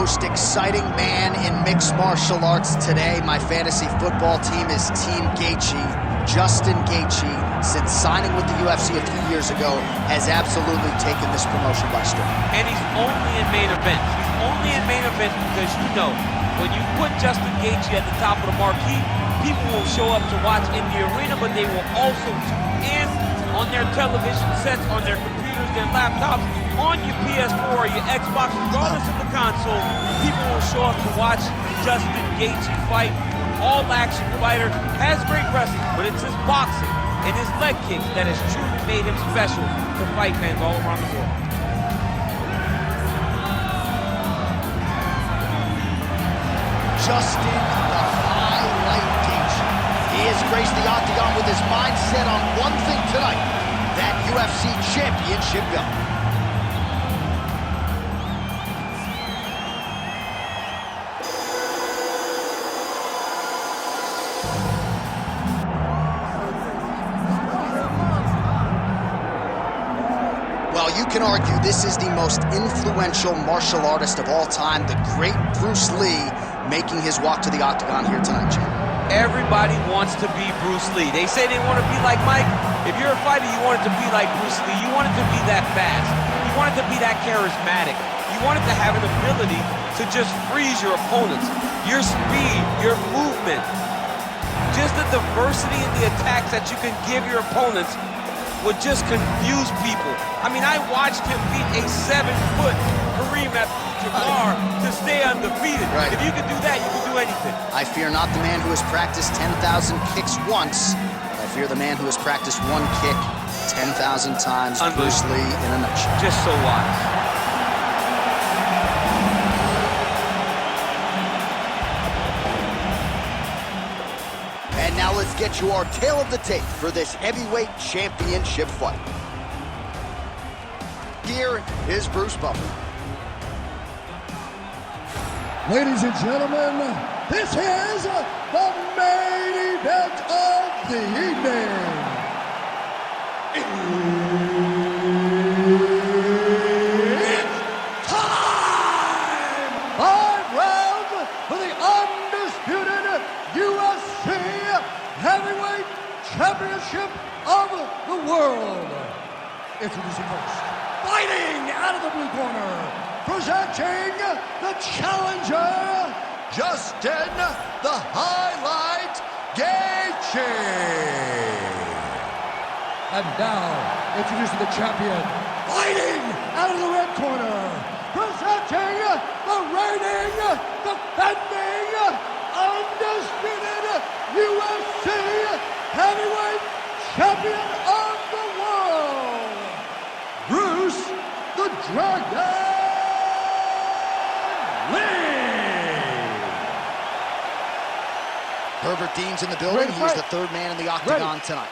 most exciting man in mixed martial arts today. My fantasy football team is Team Gaethje. Justin Gaethje, since signing with the UFC a few years ago, has absolutely taken this promotion by storm. And he's only in main events. He's only in main events because, you know, when you put Justin Gaethje at the top of the marquee, people will show up to watch in the arena, but they will also tune in on their television sets, on their computers, their laptops, on your PS4 or your Xbox, regardless of the console. People will show up to watch Justin Gaethje fight. All-action fighter, has great wrestling, but it's his boxing and his leg kicks that has truly made him special to fight fans all around the world. Justin the Highlight Gaethje. He has graced the octagon with his mind set on one thing tonight, that UFC championship belt. Well, you can argue this is the most influential martial artist of all time, the great Bruce Lee, making his walk to the octagon here tonight, Jim. Everybody wants to be Bruce Lee. They say they want to be like Mike. If you're a fighter, you want it to be like Bruce Lee. You want it to be that fast. You want it to be that charismatic. You want it to have an ability to just freeze your opponents. Your speed, your movement, just the diversity in the attacks that you can give your opponents would just confuse people. I mean, I watched him beat a 7-foot Kareem Abdul-Jabbar to stay undefeated. Right. If you can do that, you can do anything. I fear not the man who has practiced 10,000 kicks once. I fear the man who has practiced one kick 10,000 times. Bruce Lee in a nutshell. Just so wise. And now let's get you our tale of the tape for this heavyweight championship fight. Here is Bruce Buffer. Ladies and gentlemen, this is the main event of the evening. It's time! 5 rounds for the undisputed UFC Heavyweight Championship of the world. Introducing first, fighting out of the blue corner, presenting the challenger, Justin the Highlight Gaethje. And now, introducing the champion, fighting out of the red corner, presenting the reigning, defending, undisputed UFC Heavyweight Champion of the world, Bruce the Dragon Lee. Herbert Dean's in the building. He is the third man in the octagon tonight.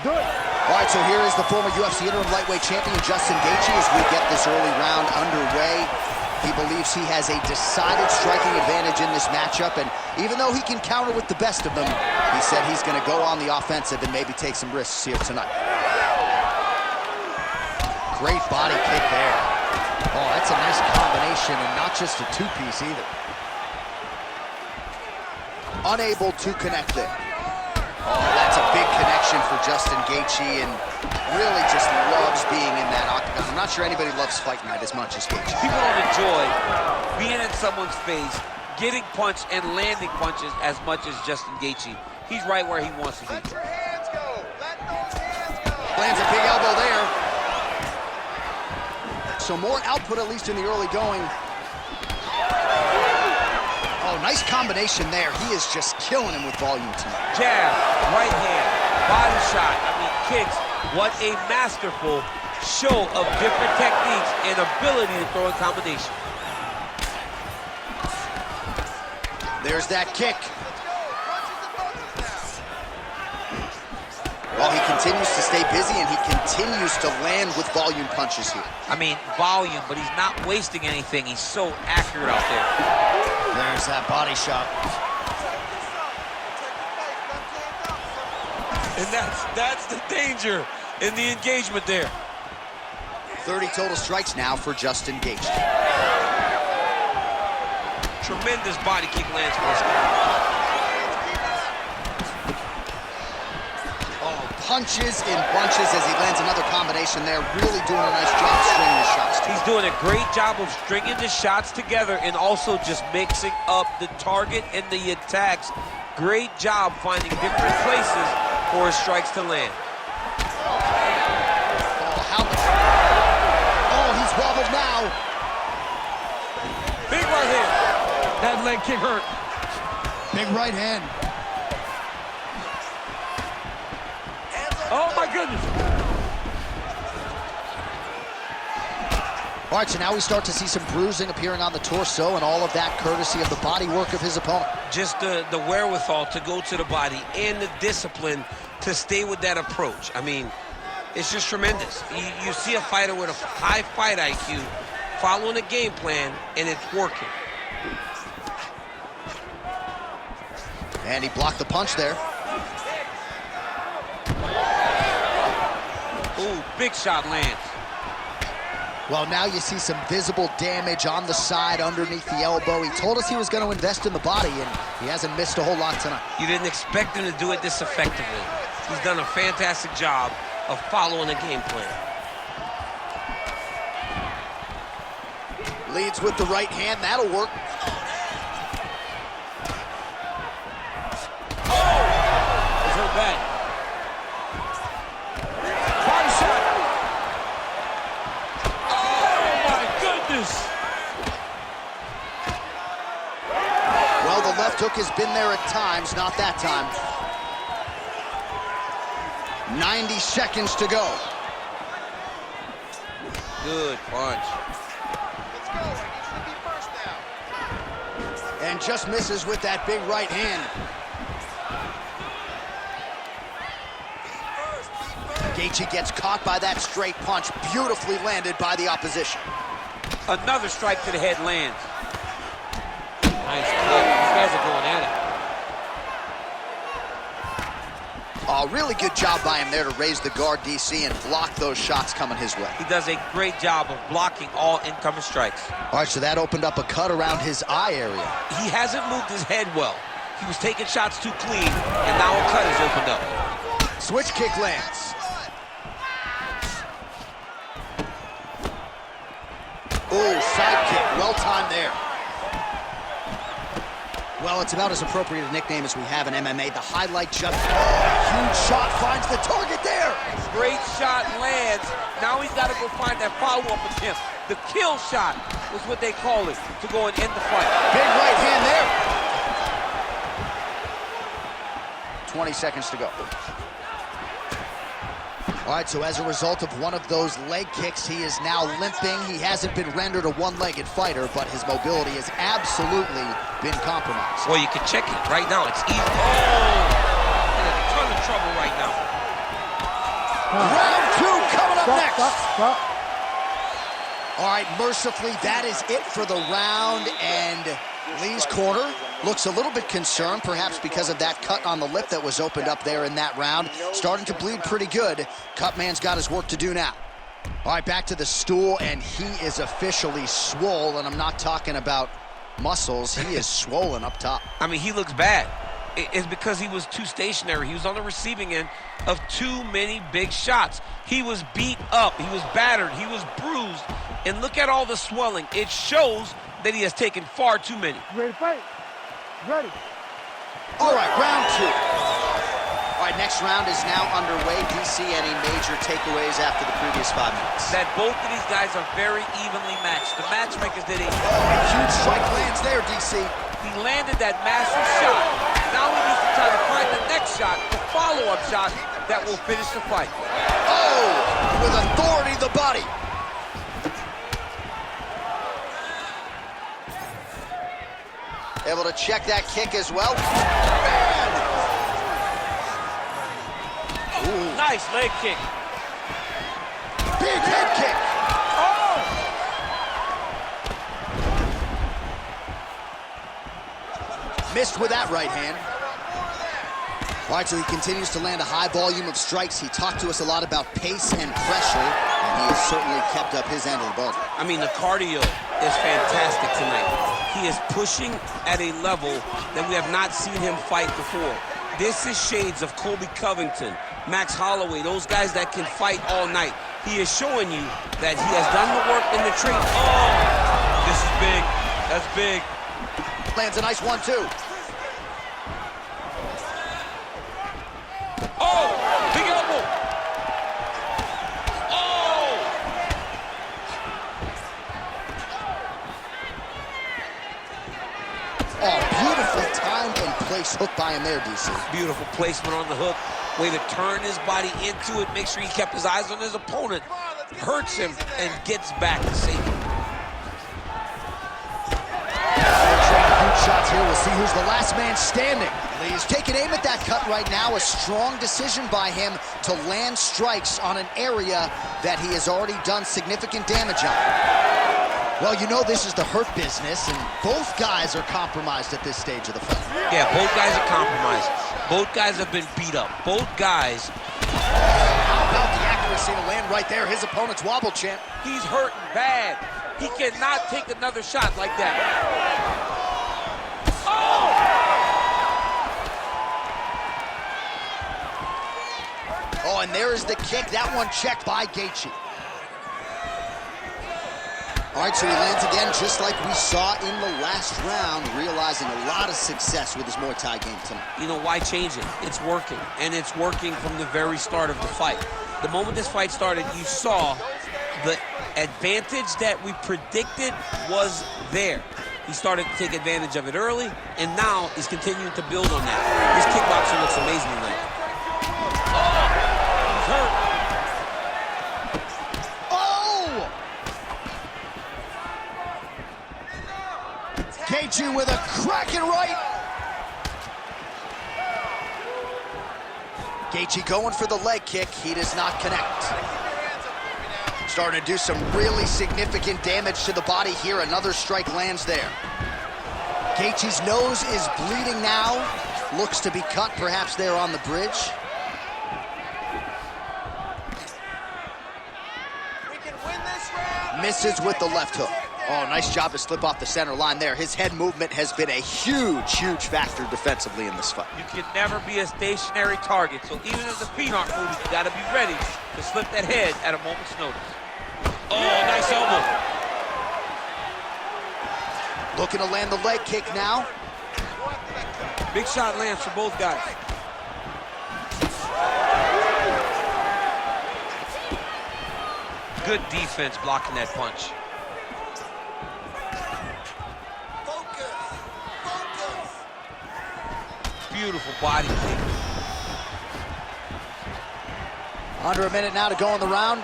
All right, so here is the former UFC interim lightweight champion, Justin Gaethje, as we get this early round underway. He believes he has a decided striking advantage in this matchup, and even though he can counter with the best of them, he said he's going to go on the offensive and maybe take some risks here tonight. Great body kick there. Oh, that's a nice combination, and not just a two-piece either. Unable to connect there. Oh, that's a big connection for Justin Gaethje, and really just loves being in that octagon. I'm not sure anybody loves fight night as much as Gaethje. People don't enjoy being in someone's face, getting punched and landing punches as much as Justin Gaethje. He's right where he wants to be. Let your hands go. Let those hands go. Lands a big elbow there. So more output, at least in the early going. Oh, nice combination there. He is just killing him with volume tonight. Jab, right hand, body shot, kicks. What a masterful show of different techniques and ability to throw in combination. There's that kick. Well, he continues to stay busy, and he continues to land with volume punches here. I mean, volume, but he's not wasting anything. He's so accurate out there. There's that body shot. And that's the danger in the engagement there. 30 total strikes now for Justin Gaethje. tremendous body kick lands for this guy. Punches in bunches as he lands another combination there. Really doing a nice job stringing his shots together. He's doing a great job of stringing the shots together and also just mixing up the target and the attacks. Great job finding different places for his strikes to land. Oh, he's wobbled now. Big right hand. That leg kick hurt. Big right hand. Oh, my goodness. All right, so now we start to see some bruising appearing on the torso, and all of that courtesy of the body work of his opponent. Just the wherewithal to go to the body and the discipline to stay with that approach. I mean, it's just tremendous. You see a fighter with a high fight IQ following a game plan, and it's working. And he blocked the punch there. Ooh, big shot lands. Well, now you see some visible damage on the side underneath the elbow. He told us he was going to invest in the body, and he hasn't missed a whole lot tonight. You didn't expect him to do it this effectively. He's done a fantastic job of following a game plan. Leads with the right hand. That'll work. Oh! It's hurt bad. Well, the left hook has been there at times, not that time. 90 seconds to go. Good punch. Let's go. He needs to be first now. And just misses with that big right hand. Gaethje gets caught by that straight punch, beautifully landed by the opposition. Another strike to the head lands. Nice kick. These guys are going at it. A really good job by him there to raise the guard, DC, and block those shots coming his way. He does a great job of blocking all incoming strikes. All right, so that opened up a cut around his eye area. He hasn't moved his head well. He was taking shots too clean, and now a cut has opened up. Switch kick lands. Oh, side kick, well timed there. Well, it's about as appropriate a nickname as we have in MMA. The highlight just, huge shot finds the target there. Great shot lands. Now he's got to go find that follow-up attempt. The kill shot was what they call it, to go and end the fight. Big right hand there. 20 seconds to go. All right, so as a result of one of those leg kicks, he is now limping. He hasn't been rendered a one-legged fighter, but his mobility has absolutely been compromised. Well, you can check it right now. It's easy. Oh! In a ton of trouble right now. Round two coming up next. All right, mercifully, that is it for the round, and Lee's corner looks a little bit concerned, perhaps because of that cut on the lip that was opened up there in that round. Starting to bleed pretty good. Cutman's got his work to do now. All right, back to the stool, and he is officially swole, and I'm not talking about muscles. He is swollen up top. I mean, he looks bad. It's because he was too stationary. He was on the receiving end of too many big shots. He was beat up. He was battered. He was bruised. And look at all the swelling. It shows that he has taken far too many. Ready to fight? Ready. All right, round two. All right, next round is now underway. DC, any major takeaways after the previous 5 minutes? That both of these guys are very evenly matched. The matchmakers did a huge strike lands there, DC. He landed that massive shot. Now he needs to try to find the next shot, the follow-up shot that will finish the fight. Oh, with authority, the body. Able to check that kick as well. Man! Ooh. Nice leg kick. Big head kick. Oh! Missed with that right hand. All right, so he continues to land a high volume of strikes. He talked to us a lot about pace and pressure, and he has certainly kept up his end of the bargain. I mean, the cardio is fantastic tonight. he is pushing at a level that we have not seen him fight before. This is shades of Colby Covington, Max Holloway, those guys that can fight all night. He is showing you that he has done the work in the training. Oh, this is big. That's big. Lands a nice 1-2. Oh, big elbow. Oh. Oh, beautiful timed and placed hook by him there, DC. Beautiful placement on the hook. Way to turn his body into it. Make sure he kept his eyes on his opponent. Hurts him and gets back to safety. Huge shots here. We'll see who's the last man standing. Lee's taking aim at that cut right now. A strong decision by him to land strikes on an area that he has already done significant damage on. Well, you know this is the hurt business, and both guys are compromised at this stage of the fight. Yeah, both guys are compromised. Both guys have been beat up. Both guys. How about the accuracy to land right there? His opponent's wobble champ. He's hurting bad. He cannot take another shot like that. Oh! Oh, and there is the kick. That one checked by Gaethje. All right, so he lands again just like we saw in the last round, realizing a lot of success with his Muay Thai game tonight. You know, why change it? It's working, and it's working from the very start of the fight. The moment this fight started, you saw the advantage that we predicted was there. He started to take advantage of it early, and now he's continuing to build on that. His kickboxing looks amazing tonight. Oh, he's hurt. Gaethje with a cracking right. Gaethje going for the leg kick. He does not connect. Starting to do some really significant damage to the body here. Another strike lands there. Gaethje's nose is bleeding now. Looks to be cut, perhaps there on the bridge. We can win this round. Misses with the left hook. Oh, nice job to slip off the center line there. His head movement has been a huge, huge factor defensively in this fight. You can never be a stationary target, so even as a peanut movie, you got to be ready to slip that head at a moment's notice. Oh, nice elbow. Looking to land the leg kick now. Big shot lands for both guys. Good defense blocking that punch. Beautiful body kick. Under a minute now to go in the round.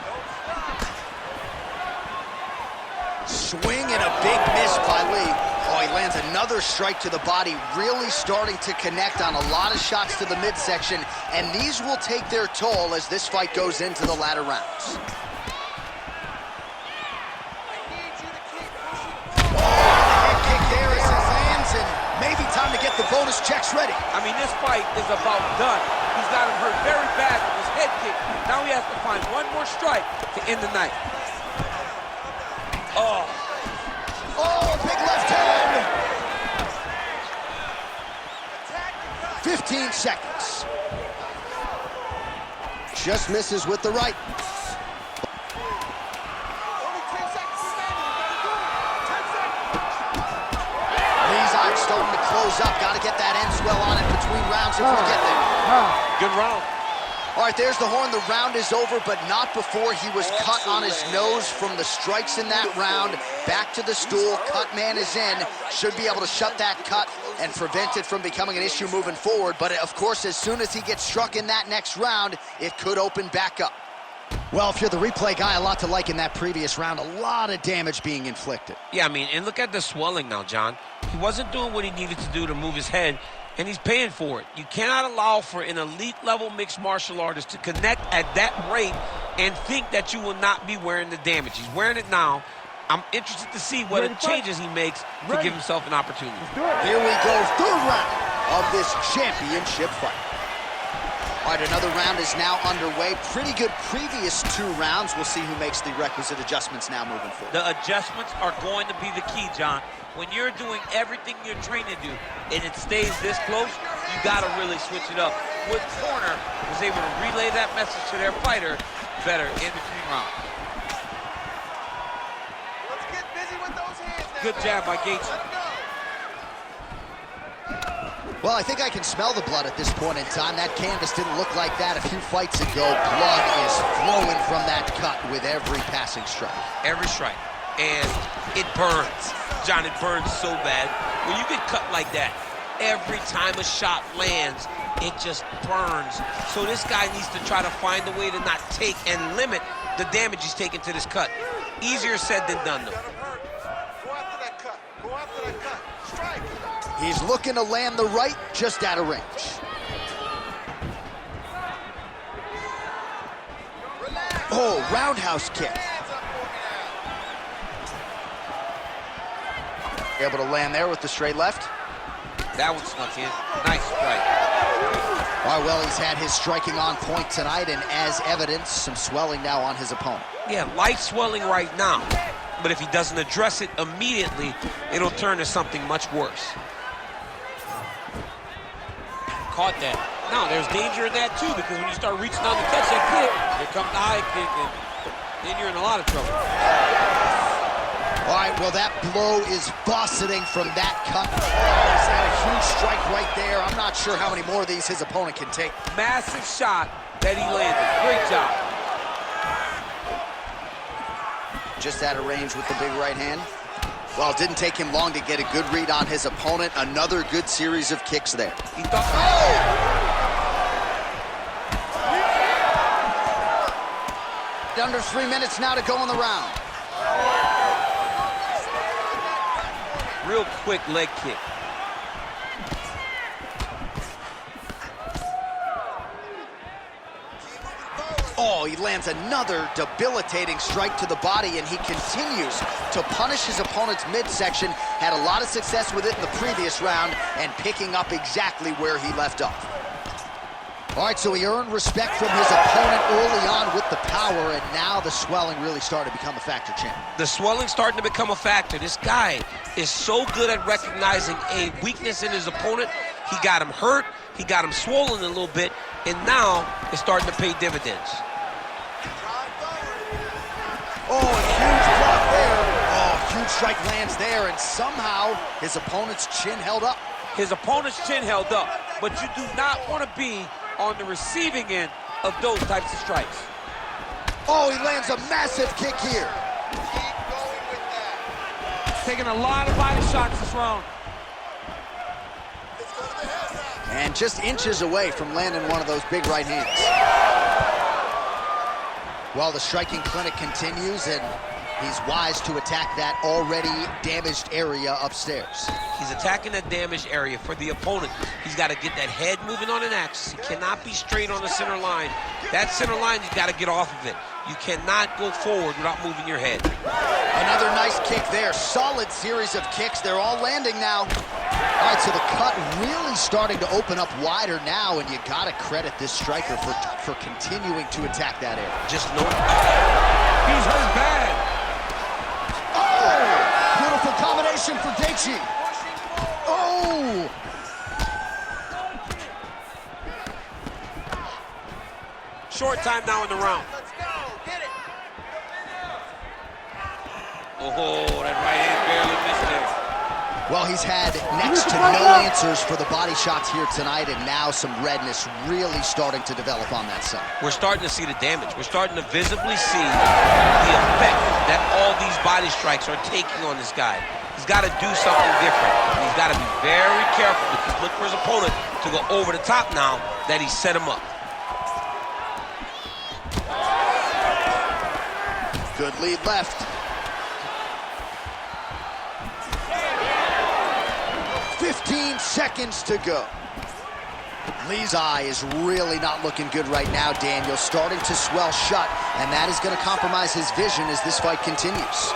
Swing and a big miss by Lee. Oh, he lands another strike to the body, really starting to connect on a lot of shots to the midsection, and these will take their toll as this fight goes into the latter rounds. Time to get the bonus checks ready. I mean, this fight is about done. He's got him hurt very bad with his head kick. Now he has to find one more strike to end the night. Oh. Oh, big left hand. 15 seconds. Just misses with the right. Starting to close up. Got to get that end swell on it between rounds if we get there. Good round. All right, there's the horn. The round is over, but not before he was cut on his nose from the strikes in that round. Back to the stool. Cut man is in. Should be able to shut that cut and prevent it from becoming an issue moving forward. But, of course, as soon as he gets struck in that next round, it could open back up. Well, if you're the replay guy, a lot to like in that previous round. A lot of damage being inflicted. Yeah, I mean, and look at the swelling now, John. He wasn't doing what he needed to do to move his head, and he's paying for it. You cannot allow for an elite-level mixed martial artist to connect at that rate and think that you will not be wearing the damage. He's wearing it now. I'm interested to see what changes he makes to give himself an opportunity. Here we go, third round of this championship fight. All right, another round is now underway. Pretty good previous 2 rounds. We'll see who makes the requisite adjustments now moving forward. The adjustments are going to be the key, John. When you're doing everything you're trained to do and it stays this close, you got to really switch it up. Wood Corner was able to relay that message to their fighter better in between rounds. Let's get busy with those hands now. Good jab by Gaethje. Let's go. Well, I think I can smell the blood at this point in time. That canvas didn't look like that a few fights ago. Blood is flowing from that cut with every passing strike. Every strike. And it burns. John, it burns so bad. When you get cut like that, every time a shot lands, it just burns. So this guy needs to try to find a way to not take and limit the damage he's taking to this cut. Easier said than done, though. Go after that cut. Go after that cut. Strike. He's looking to land the right, just out of range. Relax. Oh, roundhouse kick. Hands up for me now. Able to land there with the straight left. That one snuck in. Nice strike. All right, well, he's had his striking on point tonight, and as evidence, some swelling now on his opponent. Yeah, light swelling right now. But if he doesn't address it immediately, it'll turn to something much worse. Caught that. Now, there's danger in that, too, because when you start reaching out to catch that kick, here comes the high kick, and then you're in a lot of trouble. All right, well, that blow is buffeting from that cut. Oh, he's had a huge strike right there. I'm not sure how many more of these his opponent can take. Massive shot that he landed. Great job. Just out of range with the big right hand. Well, it didn't take him long to get a good read on his opponent. Another good series of kicks there. He thought, Under 3 minutes now to go in the round. real quick leg kick. Oh, he lands another debilitating strike to the body, and he continues to punish his opponent's midsection. Had a lot of success with it in the previous round and picking up exactly where he left off. All right, so he earned respect from his opponent early on with the power, and now the swelling really started to become a factor, champ. The swelling starting to become a factor. This guy is so good at recognizing a weakness in his opponent. He got him hurt, he got him swollen a little bit, and now it's starting to pay dividends. Oh, a huge block there. Oh, huge strike lands there, and somehow his opponent's chin held up. His opponent's chin held up, but you do not want to be on the receiving end of those types of strikes. Oh, he lands a massive kick here. Keep going with that. Taking a lot of body shots this round. Let's go to the head now. And just inches away from landing one of those big right hands. Well, the striking clinic continues, and he's wise to attack that already damaged area upstairs. He's attacking that damaged area for the opponent. He's got to get that head moving on an axis. He cannot be straight on the center line. That center line, you got to get off of it. You cannot go forward without moving your head. Another nice kick there. Solid series of kicks. They're all landing now. All right, so the cut really starting to open up wider now, and you got to credit this striker for continuing to attack that area. Just no. He's hurt bad. Oh! Beautiful combination for Gaethje. Oh! Short time now in the round. Let's go. Get it. Oh, that right hand barely missed there. Well, he's had next to no answers for the body shots here tonight, and now some redness really starting to develop on that side. We're starting to see the damage. We're starting to visibly see the effect that all these body strikes are taking on this guy. He's got to do something different. And he's got to be very careful because look for his opponent to go over the top now that he set him up. Good lead left. Seconds to go. Lee's eye is really not looking good right now, Daniel. Starting to swell shut, and that is going to compromise his vision as this fight continues.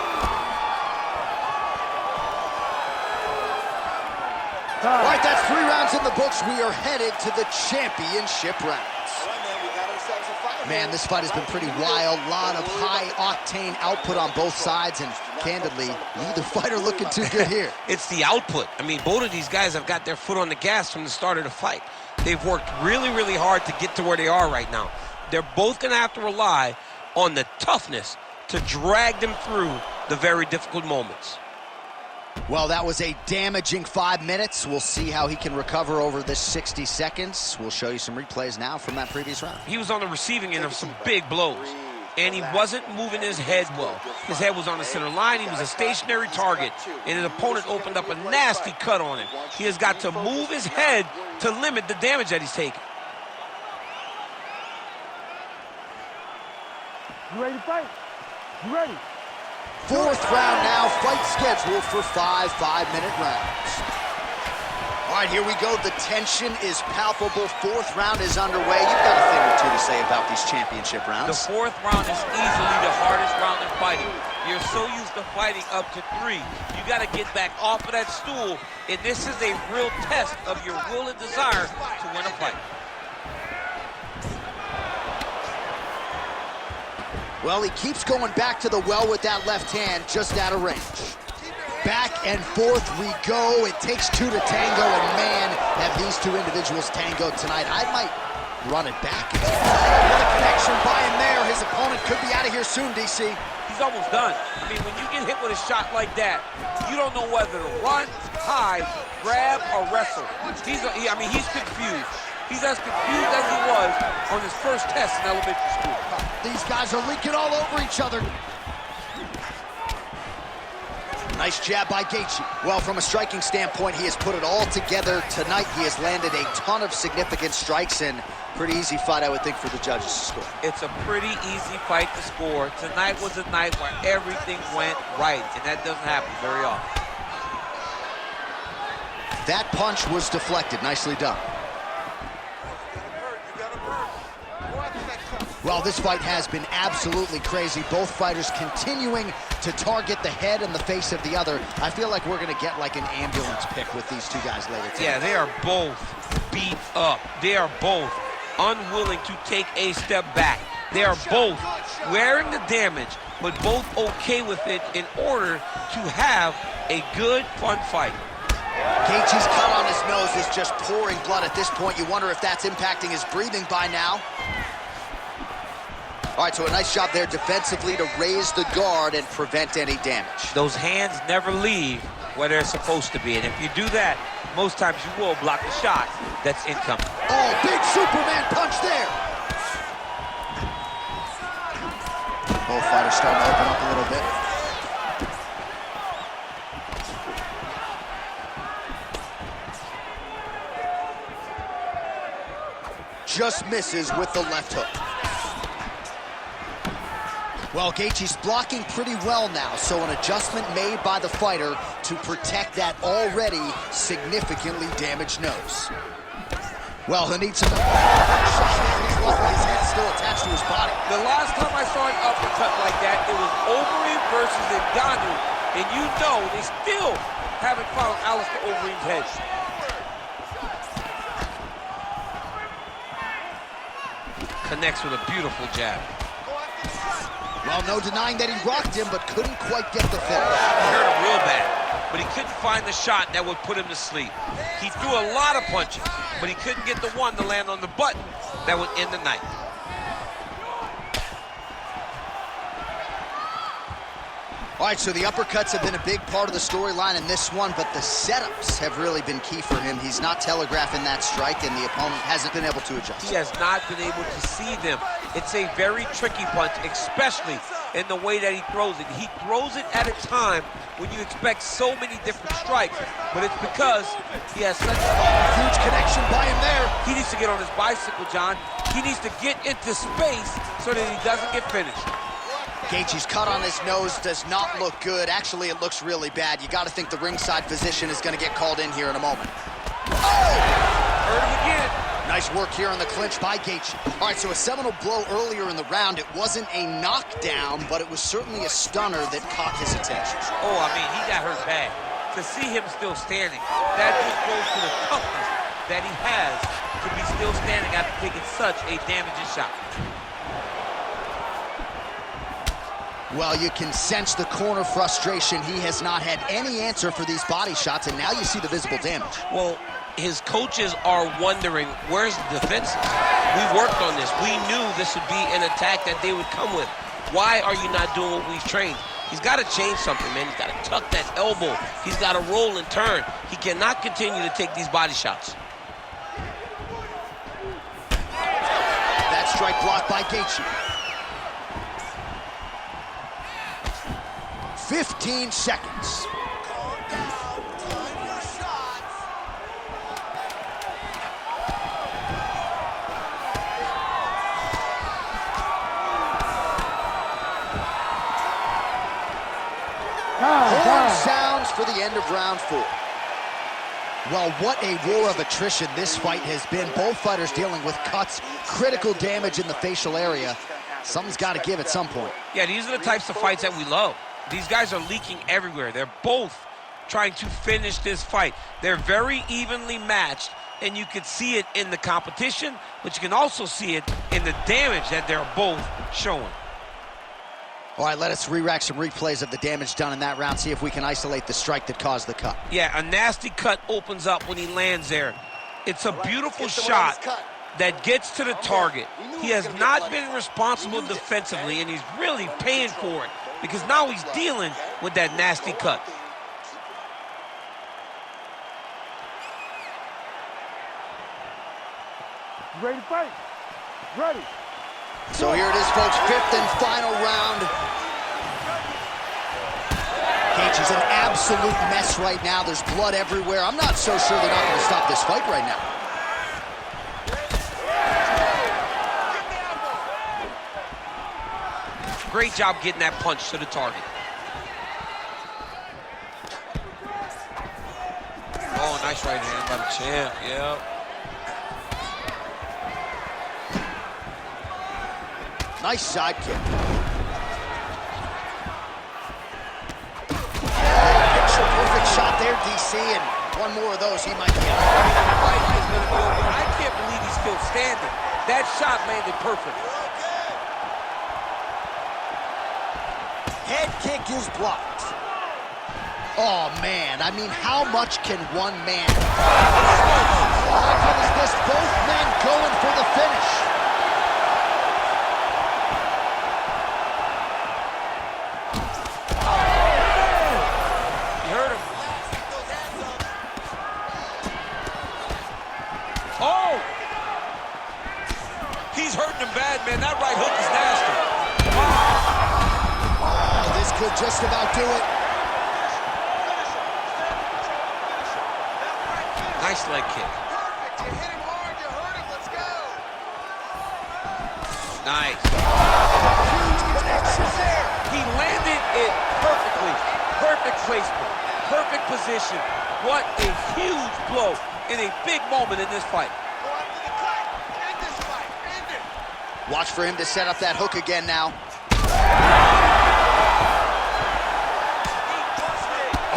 All right, that's 3 rounds in in the books. We are headed to the championship rounds. Man, this fight has been pretty wild. A lot of high-octane output on both sides, and candidly, neither fighter looking too good here. It's the output. I mean, both of these guys have got their foot on the gas from the start of the fight. They've worked really, really hard to get to where they are right now. They're both going to have to rely on the toughness to drag them through the very difficult moments. Well, that was a damaging 5 minutes. We'll see how he can recover over this 60 seconds. We'll show you some replays now from that previous round. He was on the receiving end of some big blows, and he wasn't moving his head well. His head was on the center line. He was a stationary target, and his opponent opened up a nasty cut on him. He has got to move his head to limit the damage that he's taking. You ready to fight? You ready? Fourth round now, fight scheduled for 5 5-minute rounds. All right, here we go. The tension is palpable. Fourth round is underway. You've got a thing or two to say about these championship rounds. The fourth round is easily the hardest round in fighting. You're so used to fighting up to 3. You got to get back off of that stool, and this is a real test of your will and desire to win a fight. Well, he keeps going back to the well with that left hand, just out of range. Back and forth we go. It takes 2 to tango, and man, have these two individuals tangoed tonight. I might run it back. Another connection by him there. His opponent could be out of here soon, DC. He's almost done. I mean, when you get hit with a shot like that, you don't know whether to run, hide, grab, or wrestle. He's confused. He's as confused as he was on his first test in elementary school. These guys are leaking all over each other. Nice jab by Gaethje. Well, from a striking standpoint, he has put it all together tonight. He has landed a ton of significant strikes, and pretty easy fight, I would think, for the judges to score. It's a pretty easy fight to score. Tonight was a night where everything went right, and that doesn't happen very often. That punch was deflected. Nicely done. Well, this fight has been absolutely crazy. Both fighters continuing to target the head and the face of the other. I feel like we're going to get like an ambulance pick with these two guys later today. Yeah, they are both beat up. They are both unwilling to take a step back. They are both wearing the damage, but both okay with it in order to have a good, fun fight. Gaethje's cut on his nose is just pouring blood at this point. You wonder if that's impacting his breathing by now. All right, so a nice job there defensively to raise the guard and prevent any damage. Those hands never leave where they're supposed to be, and if you do that, most times you will block the shot that's incoming. Oh, big Superman punch there. Both fighters starting to open up a little bit. Just misses with the left hook. Well, Gaethje's blocking pretty well now, so an adjustment made by the fighter to protect that already significantly damaged nose. Well, he'll need some shot there. He's lucky his head's still attached to his body. The last time I saw an uppercut like that, it was Overeem versus Ngannou, and you know they still haven't found Alistair Overeem's head. Connects with a beautiful jab. Well, no denying that he rocked him, but couldn't quite get the finish. He hurt him real bad, but he couldn't find the shot that would put him to sleep. He threw a lot of punches, but he couldn't get the one to land on the button that would end the night. All right, so the uppercuts have been a big part of the storyline in this one, but the setups have really been key for him. He's not telegraphing that strike, and the opponent hasn't been able to adjust. He has not been able to see them. It's a very tricky punch, especially in the way that he throws it. He throws it at a time when you expect so many different strikes, but it's because he has such a huge connection by him there. He needs to get on his bicycle, John. He needs to get into space so that he doesn't get finished. Gaethje's cut on his nose does not look good. Actually, it looks really bad. You got to think the ringside physician is going to get called in here in a moment. Oh! Hurt him again. Nice work here on the clinch by Gaethje. All right, so a seminal blow earlier in the round. It wasn't a knockdown, but it was certainly a stunner that caught his attention. Oh, I mean, he got hurt bad. To see him still standing, that just goes to the toughness that he has to be still standing after taking such a damaging shot. Well, you can sense the corner frustration. He has not had any answer for these body shots, and now you see the visible damage. Well, his coaches are wondering, where's the defenses? We worked on this. We knew this would be an attack that they would come with. Why are you not doing what we've trained? He's got to change something, man. He's got to tuck that elbow. He's got to roll and turn. He cannot continue to take these body shots. That strike blocked by Gaethje. 15 seconds. Horn sounds for the end of round 4. Well, what a war of attrition this fight has been. Both fighters dealing with cuts, critical damage in the facial area. Something's got to give at some point. Yeah, these are the types of fights that we love. These guys are leaking everywhere. They're both trying to finish this fight. They're very evenly matched, and you can see it in the competition, but you can also see it in the damage that they're both showing. All right, let us re-rack some replays of the damage done in that round, see if we can isolate the strike that caused the cut. Yeah, a nasty cut opens up when he lands there. It's a beautiful shot that gets to the target. He has not been responsible defensively, and he's really paying for it because now he's dealing with that nasty cut. Ready to fight? Ready. So here it is, folks, 5th and final round. Gaethje's an absolute mess right now. There's blood everywhere. I'm not so sure they're not going to stop this fight right now. Great job getting that punch to the target. Oh, nice right hand by the champ, yeah. Nice side kick. Picture perfect shot there, DC, and one more of those, he might be out. I can't believe he's still standing. That shot landed perfect. Head kick is blocked. Oh, man, I mean, how much can one man? How good is this? Both men going for the finish. You heard him. Oh! He's hurting him bad, man. That right hook is nasty. This could just about do it. Nice leg kick. Perfect. You hit him hard, you hurt him. Let's go. Nice. Huge connection there. He landed it perfectly. Perfect placement. Perfect position. What a huge blow in a big moment in this fight. Go after the cut. End this fight. End it. Watch for him to set up that hook again now.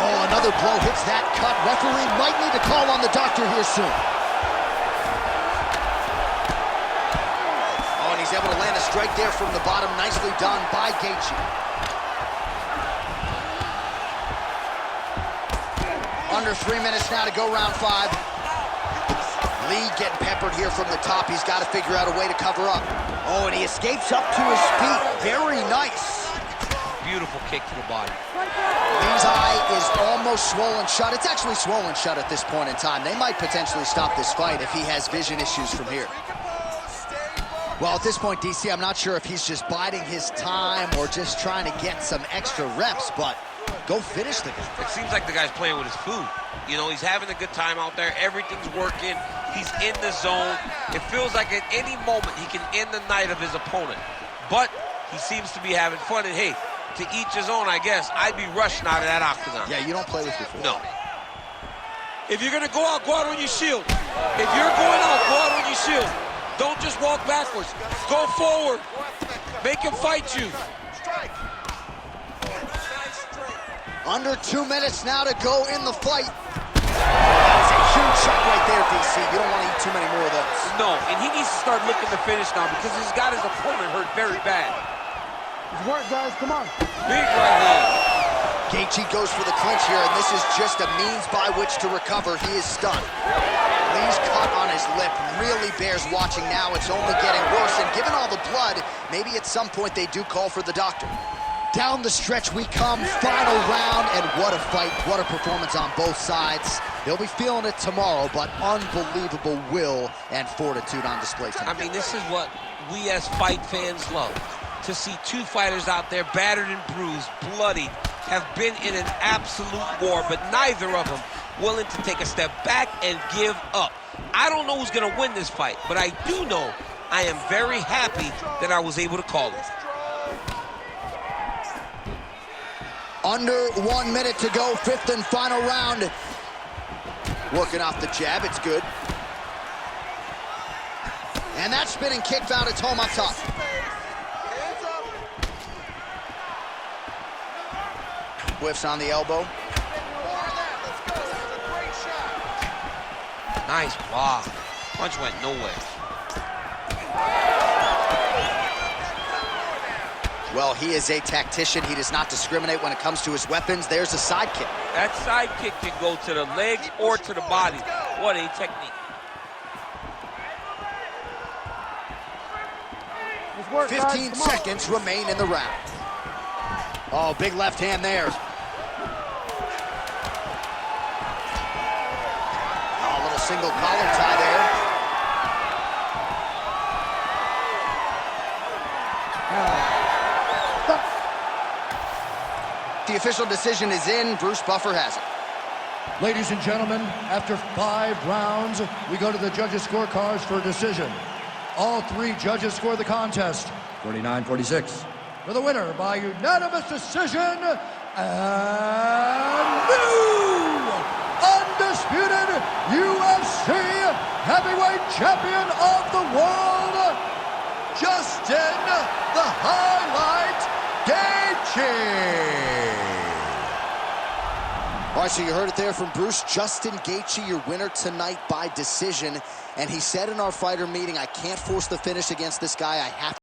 Oh, another blow hits that cut. Referee might need to call on the doctor here soon. Oh, and he's able to land a strike there from the bottom. Nicely done by Gaethje. Under 3 minutes now to go round 5. Lee getting peppered here from the top. He's got to figure out a way to cover up. Oh, and he escapes up to his feet. Very nice. Beautiful kick to the body. Lee's eye is almost swollen shut. It's actually swollen shut at this point in time. They might potentially stop this fight if he has vision issues from here. Well, at this point, DC, I'm not sure if he's just biding his time or just trying to get some extra reps, but go finish the guy. It seems like the guy's playing with his food. You know, he's having a good time out there. Everything's working. He's in the zone. It feels like at any moment he can end the night of his opponent. But he seems to be having fun, and hey, to each his own, I guess. I'd be rushing out of that octagon. Yeah, you don't play with your food. No. If you're going to go out on your shield. If you're going out, go out on your shield. Don't just walk backwards. Go forward. Make him fight you. Strike. Nice straight. Under 2 minutes now to go in the fight. That's a huge shot right there, DC. You don't want to eat too many more of those. No, and he needs to start looking to finish now because he's got his opponent hurt very bad. Good work, guys. Come on. Big right hand. Gaethje goes for the clinch here, and this is just a means by which to recover. He is stunned. Lee's cut on his lip really bears watching now. It's only getting worse, and given all the blood, maybe at some point they do call for the doctor. Down the stretch we come, final round, and what a fight, what a performance on both sides. They'll be feeling it tomorrow, but unbelievable will and fortitude on display tonight. I mean, this is what we as fight fans love. To see two fighters out there battered and bruised, bloodied, have been in an absolute war, but neither of them willing to take a step back and give up. I don't know who's going to win this fight, but I do know I am very happy that I was able to call it. Under 1 minute to go, fifth and final round. Working off the jab, it's good. And that spinning kick found its home on top. Whiffs on the elbow. Nice block. Punch went nowhere. Well, he is a tactician. He does not discriminate when it comes to his weapons. There's a side kick. That side kick can go to the legs or to the body. What a technique. 15 seconds remain in the round. Oh, big left hand there. Oh, a little single collar tie there. The official decision is in. Bruce Buffer has it. Ladies and gentlemen, after 5 rounds, we go to the judges' scorecards for a decision. All 3 judges score the contest, 49-46. For the winner by unanimous decision, and new undisputed UFC heavyweight champion of the world, Justin the Highlight Gaethje. All right, so you heard it there from Bruce. Justin Gaethje, your winner tonight by decision. And he said in our fighter meeting, I can't force the finish against this guy. I have to.